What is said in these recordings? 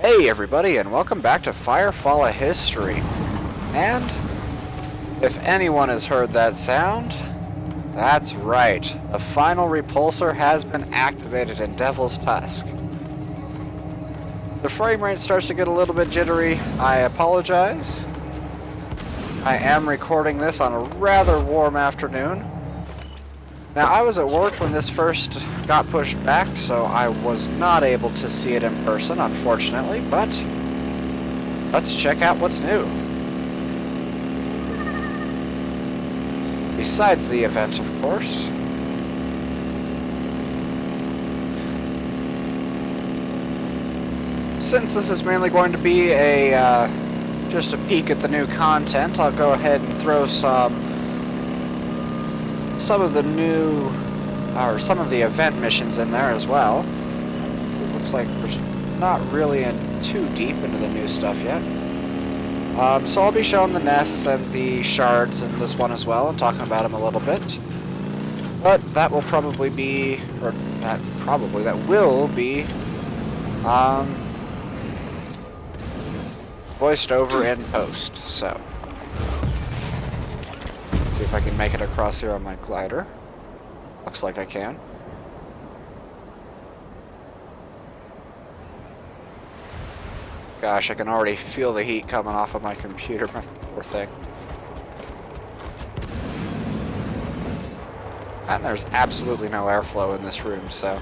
Hey everybody, and welcome back to Firefall, a history. And if anyone has heard that sound, that's right. The final repulsor has been activated in Devil's Tusk. The frame rate starts to get a little bit jittery. I apologize. I am recording this on a rather warm afternoon. Now, I was at work when this first got pushed back, so I was not able to see it in person, unfortunately, but let's check out what's new. Besides the event, of course. Since this is mainly going to be a just a peek at the new content, I'll go ahead and throw some of the new, or some of the event missions in there as well. It looks like we're not really in too deep into the new stuff yet. So I'll be showing the nests and the shards in this one as well, and talking about them a little bit. But that will probably be, that will be, voiced over in post, so. See if I can make it across here on my glider. Looks like I can. Gosh, I can already feel the heat coming off of my computer, my poor thing. And there's absolutely no airflow in this room, so.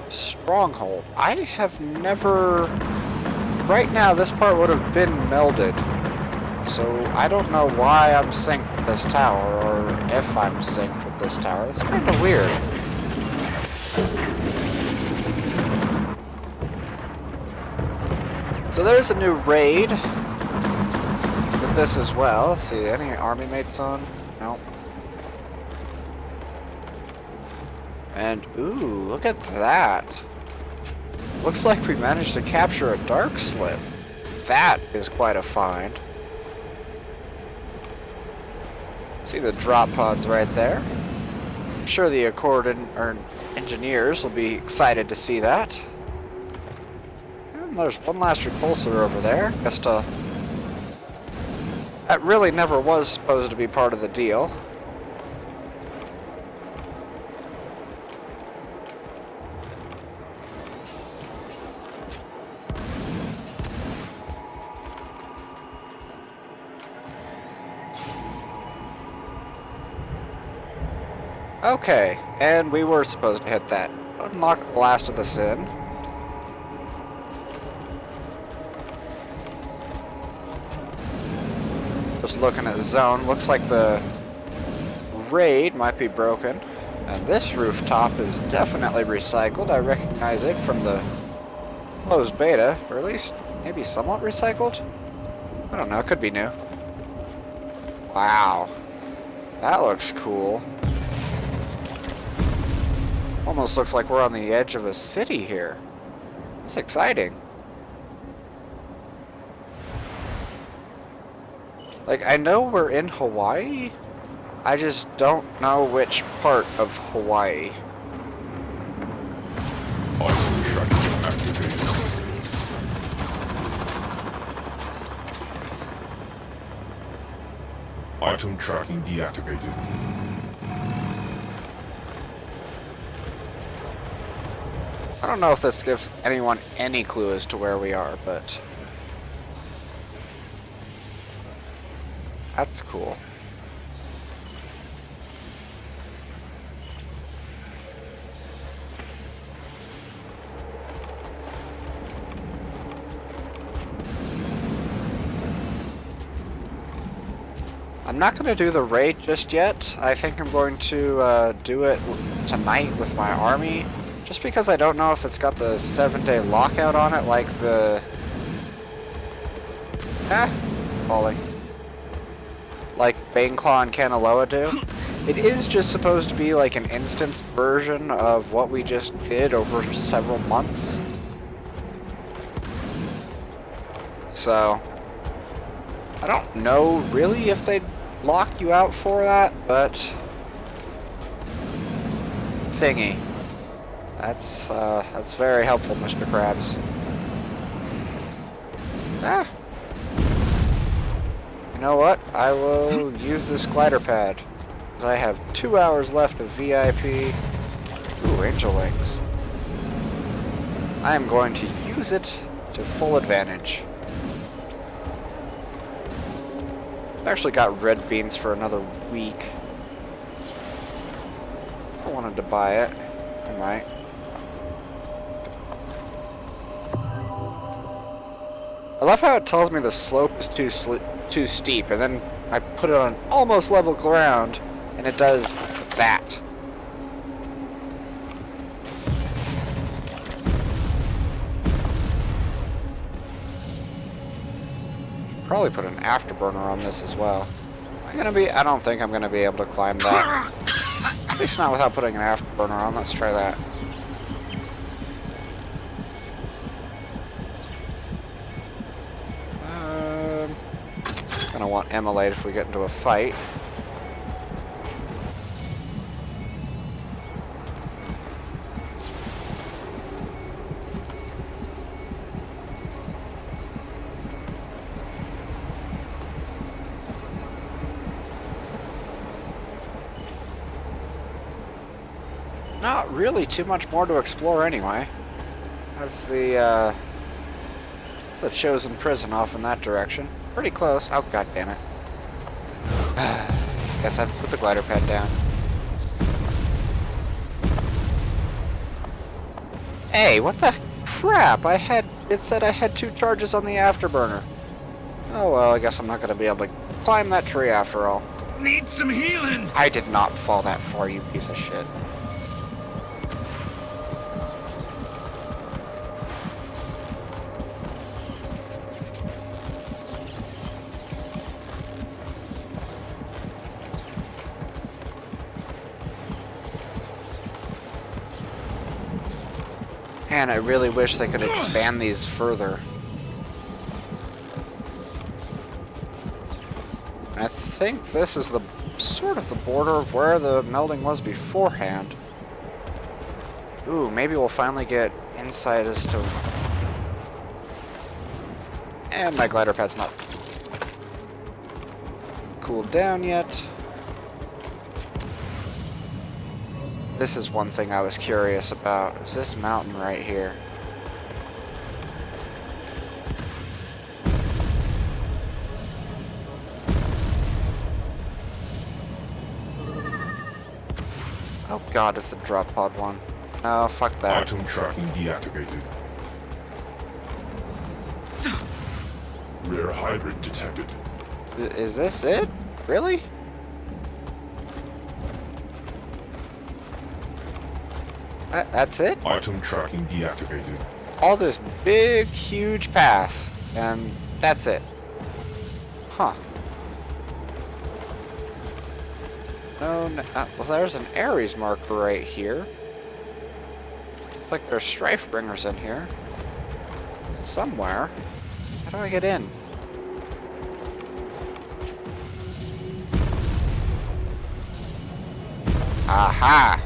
Stronghold. I have never... Right now, this part would have been melded, so I don't know why I'm synced with this tower, or if I'm synced with this tower. That's kind of weird. So there's a new raid with this as well. Let's see, any army mates on? Nope. And, ooh, look at that. Looks like we managed to capture a dark slip. That is quite a find. See the drop pods right there. I'm sure the Accord engineers will be excited to see that. And there's one last repulsor over there. Guess that really never was supposed to be part of the deal. Okay, and we were supposed to hit that. Unlock the last of the sin. Just looking at the zone, looks like the raid might be broken. And this rooftop is definitely recycled. I recognize it from the closed beta, or at least maybe somewhat recycled? I don't know, it could be new. Wow, that looks cool. Almost looks like we're on the edge of a city here. It's exciting. Like, I know we're in Hawaii. I just don't know which part of Hawaii. Item tracking activated. Item tracking deactivated. I don't know if this gives anyone any clue as to where we are, but that's cool. I'm not going to do the raid just yet. I think I'm going to do it tonight with my army. Just because I don't know if it's got the 7-day lockout on it like the... falling. Like Baneclaw and Kanaloa do. It is just supposed to be like an instanced version of what we just did over several months. So, I don't know really if they'd lock you out for that, but thingy. That's very helpful, Mr. Krabs. Ah. You know what? I will use this glider pad. Because I have 2 hours left of VIP. Ooh, angel wings. I am going to use it to full advantage. I've actually got red beans for another week. If I wanted to buy it, I might. I love how it tells me the slope is too steep, and then I put it on almost level ground, and it does that. Probably put an afterburner on this as well. I don't think I'm gonna be able to climb that. At least not without putting an afterburner on. Let's try that. Gonna want Emulate if we get into a fight. Not really too much more to explore anyway. That's the chosen prison off in that direction. Pretty close. Oh, god damn it. Guess I have to put the glider pad down. Hey, what the crap? It said I had 2 charges on the afterburner. Oh well, I guess I'm not gonna be able to climb that tree after all. Need some healing! I did not fall that far, you piece of shit. Man, I really wish they could expand these further. I think this is the sort of the border of where the melding was beforehand. Ooh, maybe we'll finally get insight as to... And my glider pad's not cooled down yet. This is one thing I was curious about. Is this mountain right here? Oh god, it's the drop pod one. No, fuck that. Item tracking deactivated. Rare hybrid detected. Is this it? Really? That's it? Item tracking deactivated. All this big, huge path, and that's it. Huh. No, well, there's an Ares marker right here. Looks like there's Strife Bringers in here. Somewhere. How do I get in? Aha!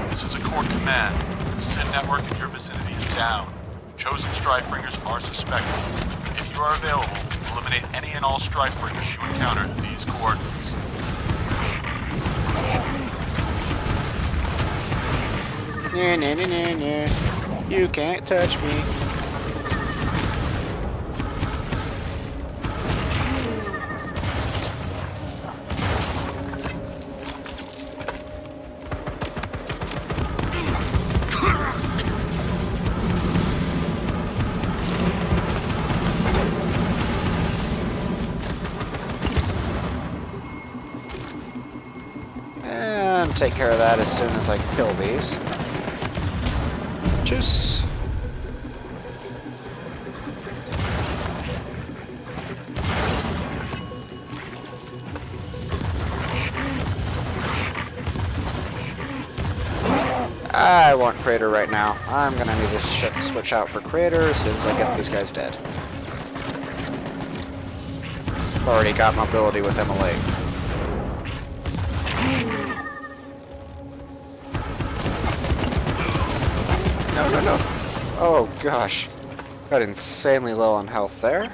This is a core command. The SIN network in your vicinity is down. Chosen Strifebringers are suspected. If you are available, eliminate any and all Strifebringers you encounter at these coordinates. Nah, nah, nah, nah, nah. You can't touch me. Take care of that as soon as I kill these. Juice. I want Crater right now. I'm gonna need to switch out for Crater as soon as I get these guys dead. Already got mobility with Emulate. No, no, no. Oh, gosh. Got insanely low on health there.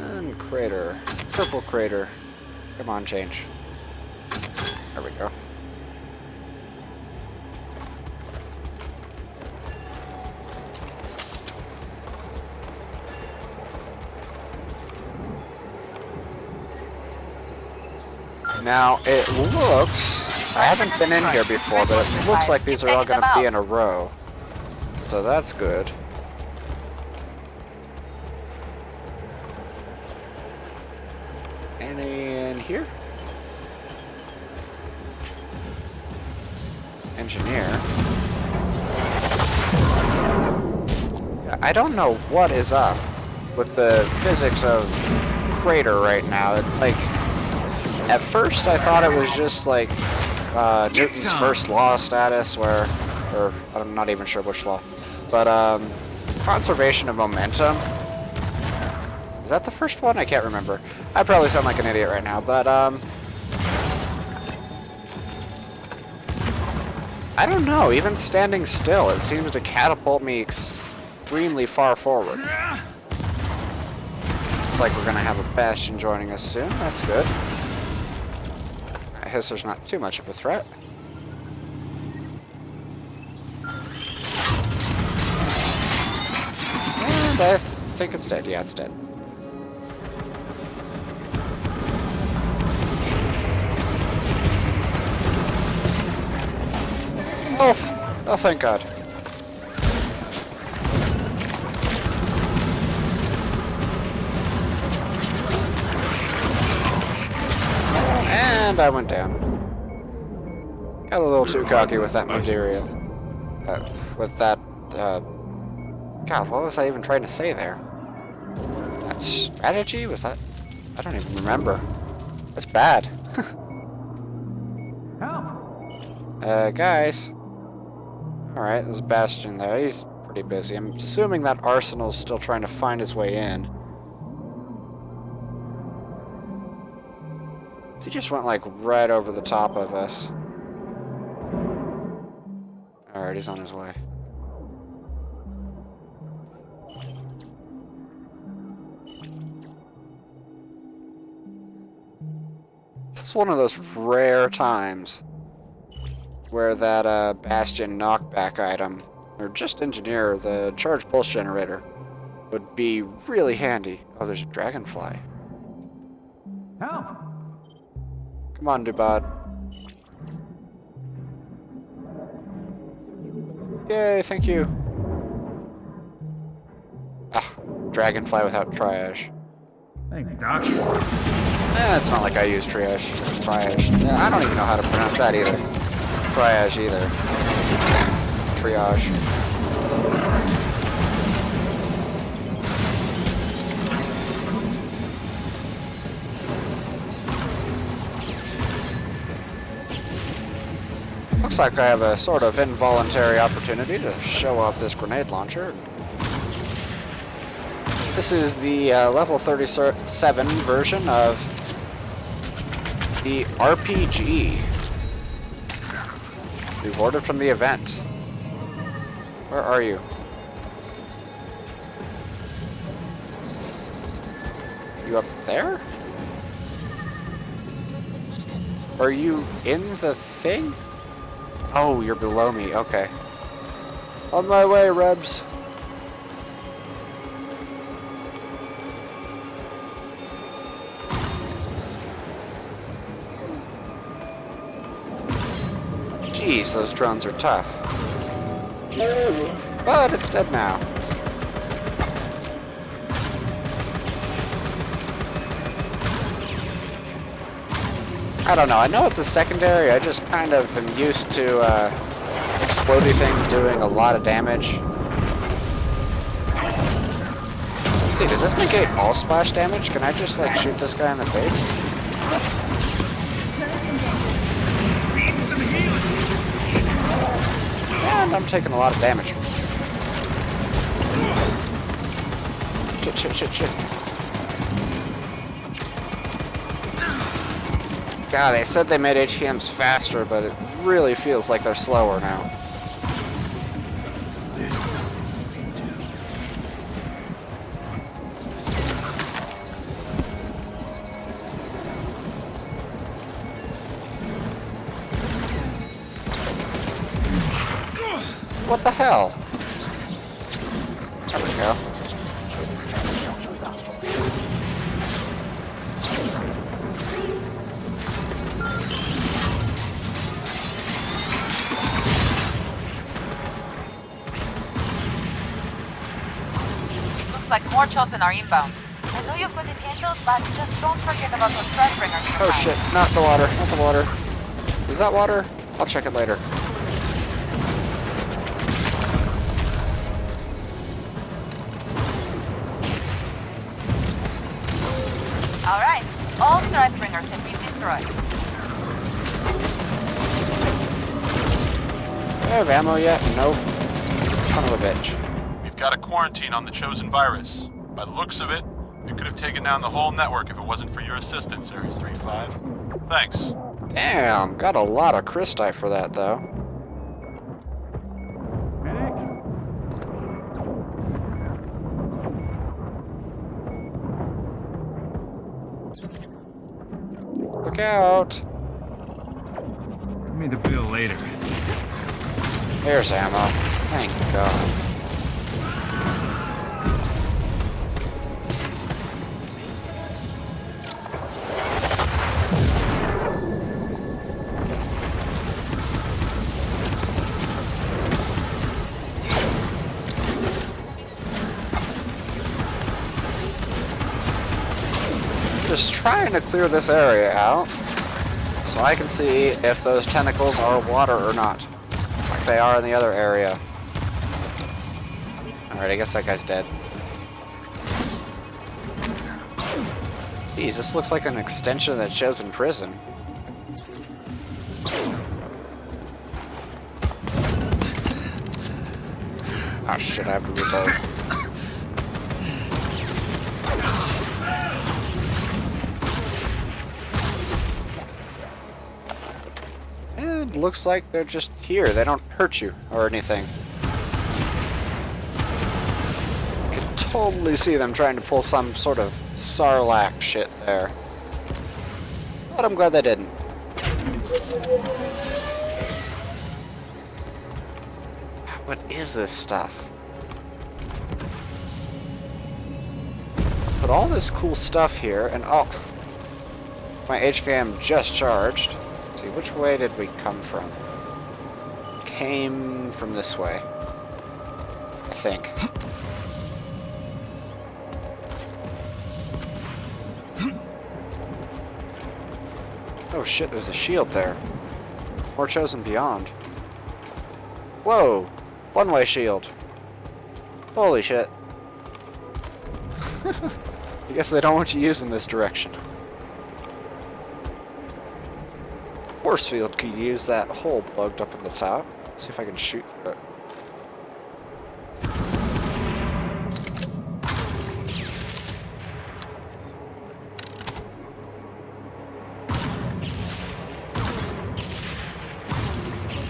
And crater. Purple crater. Come on, change. There we go. Now, it looks... I haven't been in here before, but it looks like these are all going to be in a row. So that's good. Any in here? Engineer. I don't know what is up with the physics of Crater right now. Like, at first I thought it was just like Newton's first law status, where, or I'm not even sure which law, but conservation of momentum. Is that the first one? I can't remember. I probably sound like an idiot right now, but I don't know. Even standing still, it seems to catapult me extremely far forward. Looks like we're gonna have a Bastion joining us soon. That's good. Hisser's not too much of a threat. And I think it's dead. Yeah, it's dead. Health! Oh, thank God. And I went down. Got a little too cocky with that material. With that, God, what was I even trying to say there? That strategy? Was that? I don't even remember. That's bad. Guys. Alright, there's a Bastion there. He's pretty busy. I'm assuming that Arsenal's still trying to find his way in. He just went like right over the top of us. Alright, he's on his way. This is one of those rare times where that Bastion knockback item, or just engineer, the charge pulse generator, would be really handy. Oh, there's a dragonfly. Help! Come on, Dubad. Yay, thank you. Ah, dragonfly without triage. Thanks, Doc. It's not like I use triage. Triage. Yeah, I don't even know how to pronounce that either. Triage either. Triage. Looks like I have a sort of involuntary opportunity to show off this grenade launcher. This is the level 37 version of the RPG. We've ordered from the event. Where are you? You up there? Are you in the thing? Oh, you're below me. Okay. On my way, Rebs. Jeez, those drones are tough. But it's dead now. I don't know. I know it's a secondary. I just kind of am used to explodey things doing a lot of damage. Let's see, does this negate all splash damage? Can I just like shoot this guy in the face? And I'm taking a lot of damage. Shit. God, they said they made HKMs faster, but it really feels like they're slower now. What the hell? There we go. Looks like more Chosen are inbound. I know you've got it handled, but just don't forget about those Strikebringers. Oh shit, not the water, not the water. Is that water? I'll check it later. Alright, all Strikebringers have been destroyed. Do I have ammo yet? Nope. Son of a bitch. We've got a quarantine on the Chosen virus. By the looks of it, we could have taken down the whole network if it wasn't for your assistance, Ares 3-5. Thanks. Damn, got a lot of Christi for that though. Medic? Look out! Give me the bill later. There's ammo. Thank God. Just trying to clear this area out so I can see if those tentacles are water or not, like they are in the other area. Alright, I guess that guy's dead. Jeez, this looks like an extension of the Chosen prison. Oh shit, I have to reload. And looks like they're just here. They don't hurt you or anything. I could totally see them trying to pull some sort of Sarlacc shit there. But I'm glad they didn't. What is this stuff? Put all this cool stuff here, and oh, my HKM just charged. Let's see, which way did we come from? Came from this way, I think. Oh shit, there's a shield there. More Chosen beyond. Whoa! One-way shield. Holy shit. I guess they don't want you using this direction. Force field could use that hole plugged up at the top. Let's see if I can shoot through it.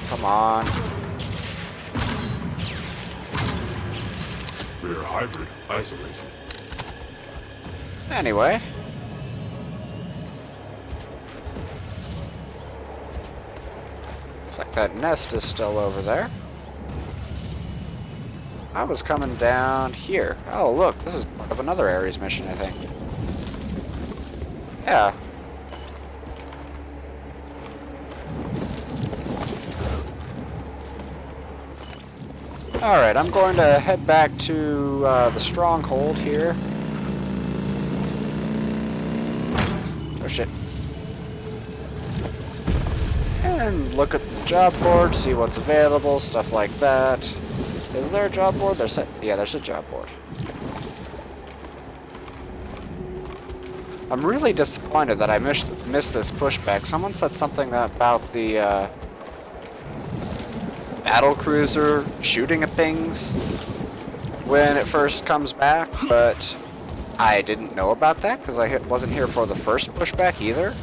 Come on. We're hybrid, isolated. Anyway. Looks like that nest is still over there. I was coming down here. Oh, look, this is part of another Ares mission, I think. Yeah. Alright, I'm going to head back to the stronghold here. Oh shit. And look at the job board, see what's available, stuff like that. Is there a job board? Yeah, there's a job board. I'm really disappointed that I missed this pushback. Someone said something about the battle cruiser shooting at things when it first comes back, but I didn't know about that because I wasn't here for the first pushback either.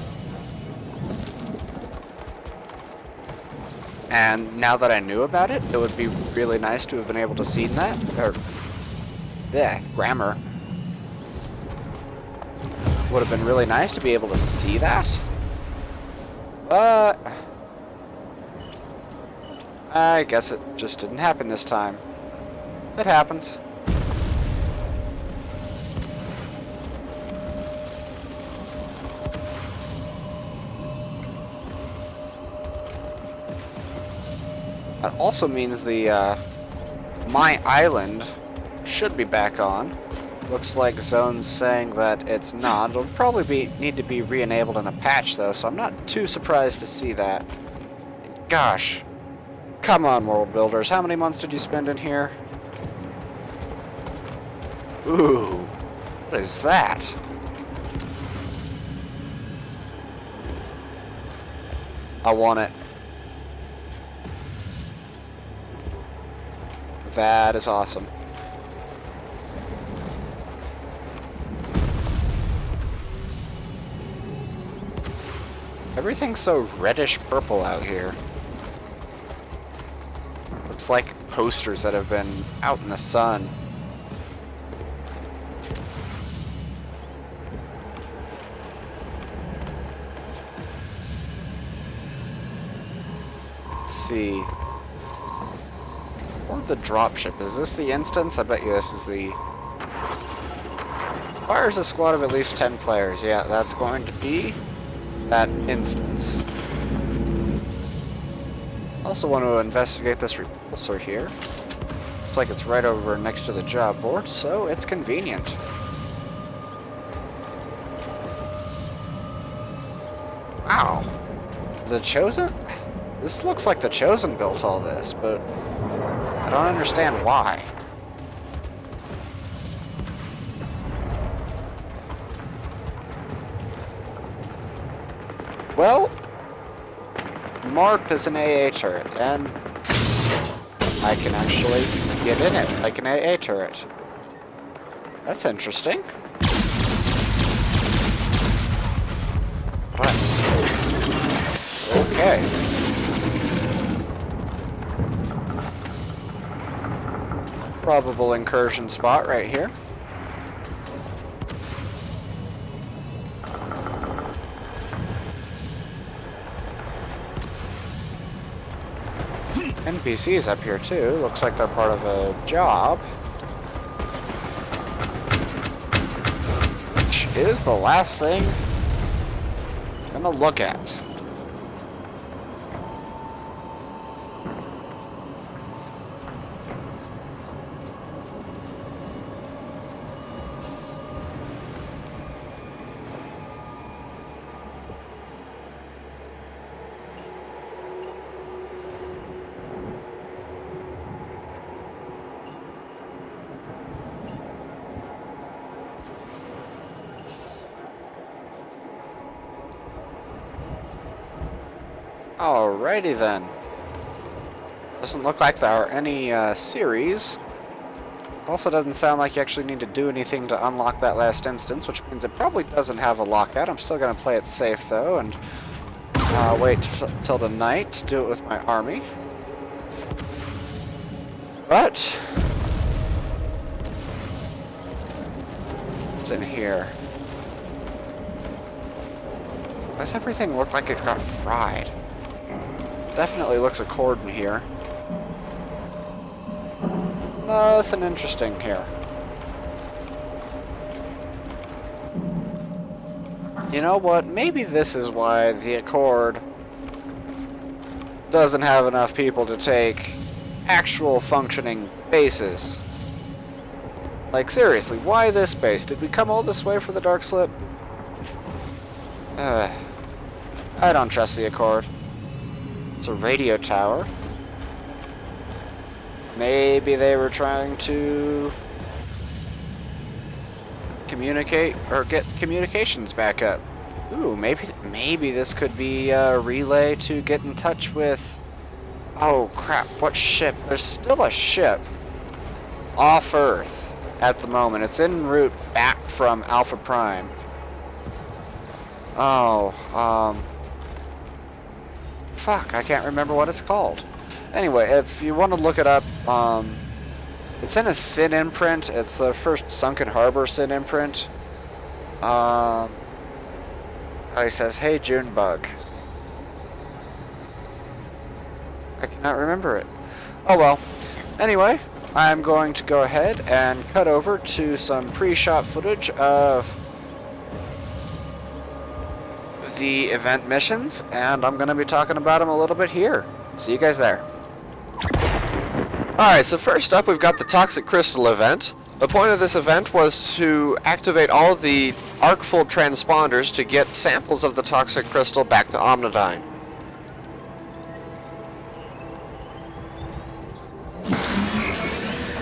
And now that I knew about it, it would be really nice to have been able to see that. Or, yeah, grammar. Would have been really nice to be able to see that. But I guess it just didn't happen this time. It happens. That also means the my island should be back on. Looks like Zone's saying that it's not. It'll probably need to be re-enabled in a patch though, so I'm not too surprised to see that. Gosh. Come on, world builders. How many months did you spend in here? Ooh. What is that? I want it. That is awesome. Everything's so reddish purple out here. Looks like posters that have been out in the sun. Let's see. Or the dropship. Is this the instance? I bet you this is the... Fires a squad of at least 10 players. Yeah, that's going to be that instance. Also want to investigate this repulsor here. Looks like it's right over next to the job board, so it's convenient. Wow. The Chosen? This looks like the Chosen built all this, but I don't understand why. Well, it's marked as an AA turret, and I can actually get in it like an AA turret. That's interesting. What? Okay. Probable incursion spot right here. NPCs up here too. Looks like they're part of a job. Which is the last thing I'm gonna look at. Alrighty then. Doesn't look like there are any series. Also doesn't sound like you actually need to do anything to unlock that last instance, which means it probably doesn't have a lockout. I'm still going to play it safe though, and wait till tonight to do it with my army. But what's in here? Why does everything look like it got fried? Definitely looks a cord in here. Nothing interesting here. You know what? Maybe this is why the Accord doesn't have enough people to take actual functioning bases. Like, seriously, why this base? Did we come all this way for the Dark Slip? I don't trust the Accord. It's a radio tower. Maybe they were trying to communicate or get communications back up. Ooh, maybe this could be a relay to get in touch with... Oh crap, what ship? There's still a ship off Earth at the moment. It's en route back from Alpha Prime. Oh, fuck, I can't remember what it's called. Anyway, if you want to look it up, it's in a Sin imprint. It's the first Sunken Harbor Sin imprint. He says, "Hey, Junebug." I cannot remember it. Oh well. Anyway, I'm going to go ahead and cut over to some pre-shot footage of the event missions, and I'm going to be talking about them a little bit here. See you guys there. Alright, so first up we've got the Toxic Crystal event. The point of this event was to activate all of the arc-full transponders to get samples of the Toxic Crystal back to Omnidyne.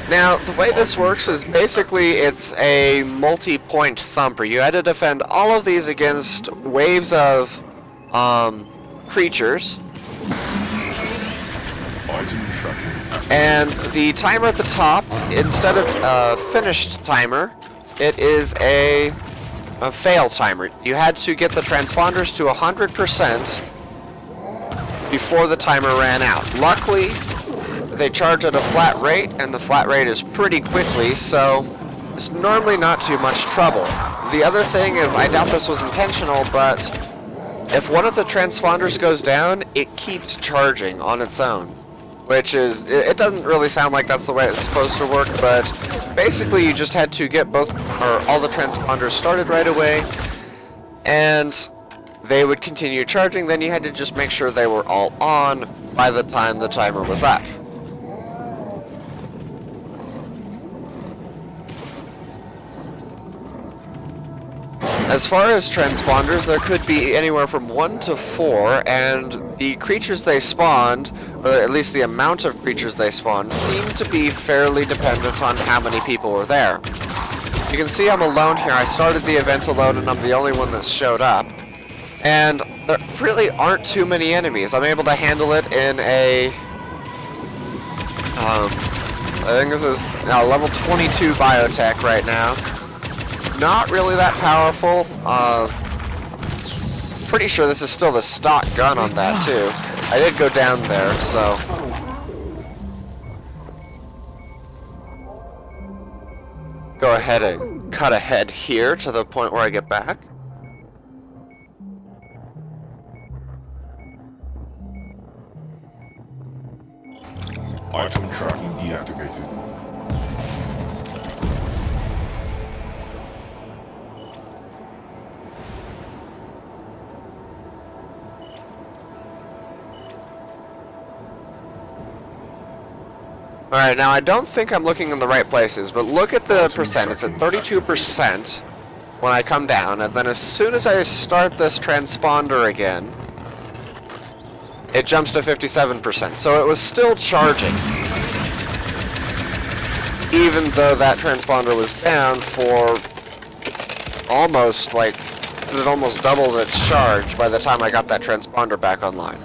Now, the way this works is basically it's a multi-point thumper. You had to defend all of these against waves of creatures. Item tracking. And the timer at the top, instead of a finished timer, it is a fail timer. You had to get the transponders to 100% before the timer ran out. Luckily, they charge at a flat rate, and the flat rate is pretty quickly, so it's normally not too much trouble. The other thing is, I doubt this was intentional, but if one of the transponders goes down, it keeps charging on its own. Which is, it doesn't really sound like that's the way it's supposed to work, but basically you just had to get all the transponders started right away, and they would continue charging. Then you had to just make sure they were all on by the time the timer was up. As far as transponders, there could be anywhere from 1 to 4, and the creatures they spawned, or at least the amount of creatures they spawned, seemed to be fairly dependent on how many people were there. You can see I'm alone here. I started the event alone, and I'm the only one that showed up. And there really aren't too many enemies. I'm able to handle it in a... I think this is level 22 biotech right now. Not really that powerful. Pretty sure this is still the stock gun on that too. I did go down there, so. Go ahead and cut ahead here to the point where I get back. Item tracking deactivated. Alright, now I don't think I'm looking in the right places, but look at the percent. It's at 32% when I come down, and then as soon as I start this transponder again, it jumps to 57%. So it was still charging, even though that transponder was down for almost, like, it almost doubled its charge by the time I got that transponder back online.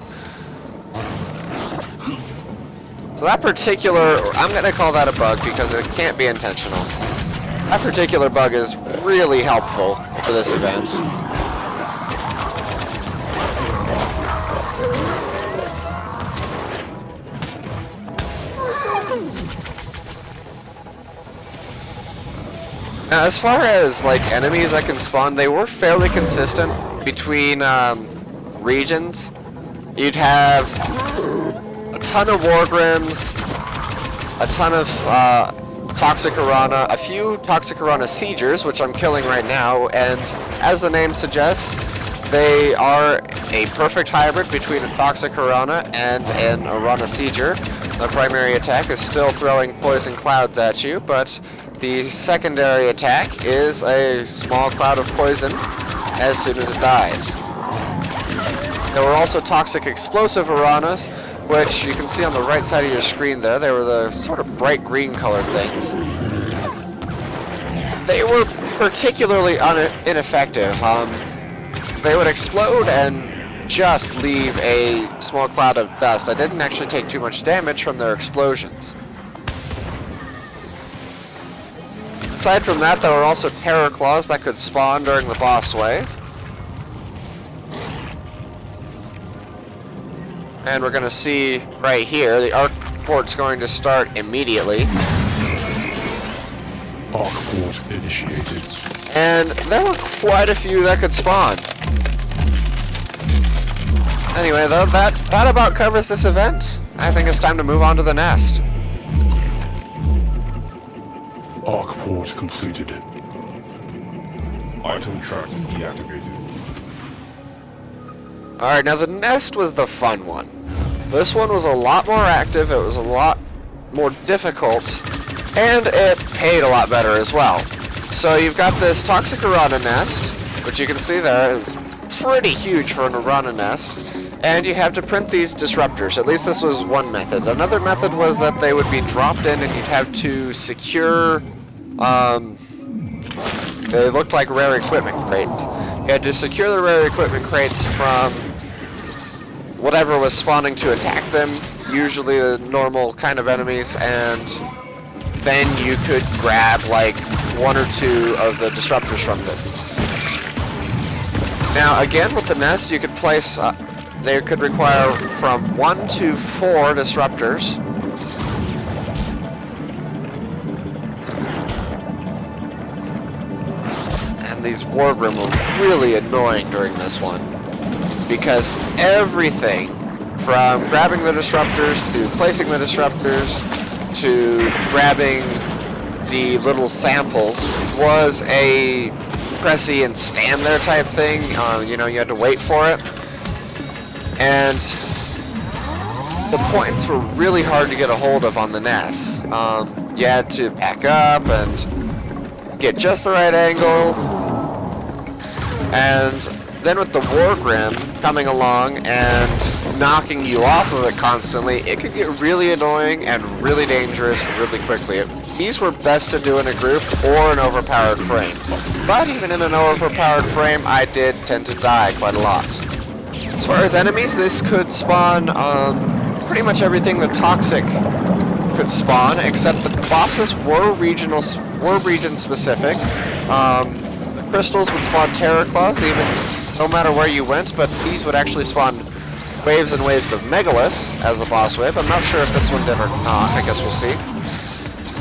So that particular, I'm going to call that a bug because it can't be intentional. That particular bug is really helpful for this event. Now, as far as like enemies that can spawn, they were fairly consistent between regions. You'd have a ton of Wargrims, a ton of Toxic Arana, a few Toxic Arana Siegers, which I'm killing right now, and as the name suggests, they are a perfect hybrid between a Toxic Arana and an Arana Sieger. The primary attack is still throwing poison clouds at you, but the secondary attack is a small cloud of poison as soon as it dies. There were also Toxic Explosive Aranas, which you can see on the right side of your screen there. They were the sort of bright green colored things. They were particularly ineffective. They would explode and just leave a small cloud of dust. I didn't actually take too much damage from their explosions. Aside from that, there were also Terror Claws that could spawn during the boss wave. And we're going to see right here, the arc port's going to start immediately. Arc port initiated. And there were quite a few that could spawn. Anyway, though, that about covers this event. I think it's time to move on to the nest. Arc port completed. Item tracking deactivated. Alright, now the nest was the fun one. This one was a lot more active, it was a lot more difficult, and it paid a lot better as well. So you've got this toxic Arana nest, which you can see there is pretty huge for an Arana nest, and you have to print these disruptors. At least this was one method. Another method was that they would be dropped in and you'd have to secure, they looked like rare equipment crates. You had to secure the rare equipment crates from whatever was spawning to attack them, usually the normal kind of enemies, and then you could grab like one or two of the disruptors from them. Now again with the nest you could place, they could require from 1 to 4 disruptors. And these Wargrim were really annoying during this one, because everything from grabbing the disruptors to placing the disruptors to grabbing the little samples was a pressy and stand there type thing. You know, you had to wait for it. And the points were really hard to get a hold of on the nest. You had to back up and get just the right angle. And then with the Wargrim coming along and knocking you off of it constantly, it could get really annoying and really dangerous really quickly. These were best to do in a group or an overpowered frame. But even in an overpowered frame, I did tend to die quite a lot. As far as enemies, this could spawn pretty much everything the Toxic could spawn, except the bosses were region specific. The crystals would spawn Terror Claws even no matter where you went, but these would actually spawn waves and waves of Megaliths as a boss wave. I'm not sure if this one did or not, I guess we'll see.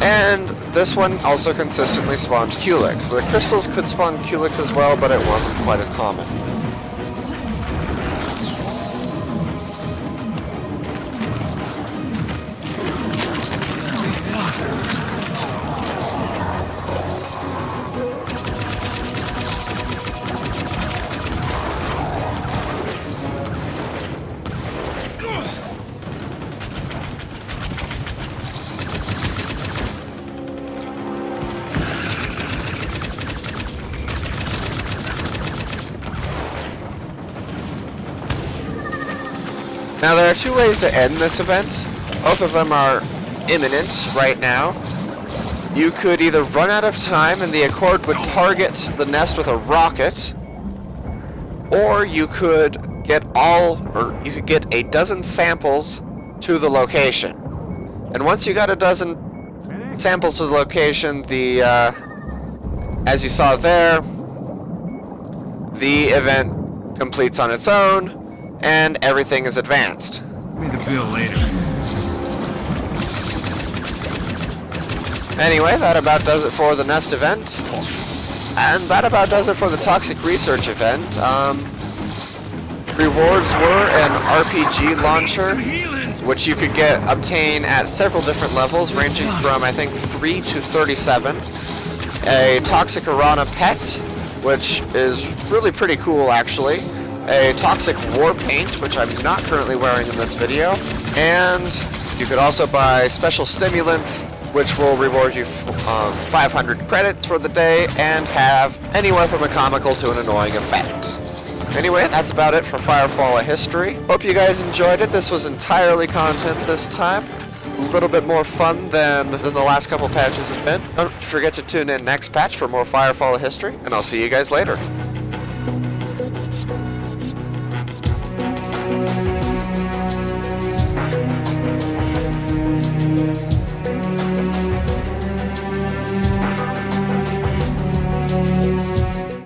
And this one also consistently spawned Culex. The crystals could spawn Culex as well, but it wasn't quite as common. Now there are two ways to end this event. Both of them are imminent right now. You could either run out of time and the Accord would target the nest with a rocket, or you could get a dozen samples to the location. And once you got a dozen samples to the location, as you saw there, the event completes on its own, and everything is advanced. Pay the bill later. Anyway, that about does it for the nest event. And that about does it for the Toxic Research event. Rewards were an RPG launcher, which you could obtain at several different levels, ranging from, I think, 3 to 37. A Toxic Arana pet, which is really pretty cool, actually. A Toxic War Paint, which I'm not currently wearing in this video. And you could also buy Special Stimulants, which will reward you 500 credits for the day and have anywhere from a comical to an annoying effect. Anyway, that's about it for Firefall: A History. Hope you guys enjoyed it. This was entirely content this time. A little bit more fun than the last couple patches have been. Don't forget to tune in next patch for more Firefall: A History, and I'll see you guys later.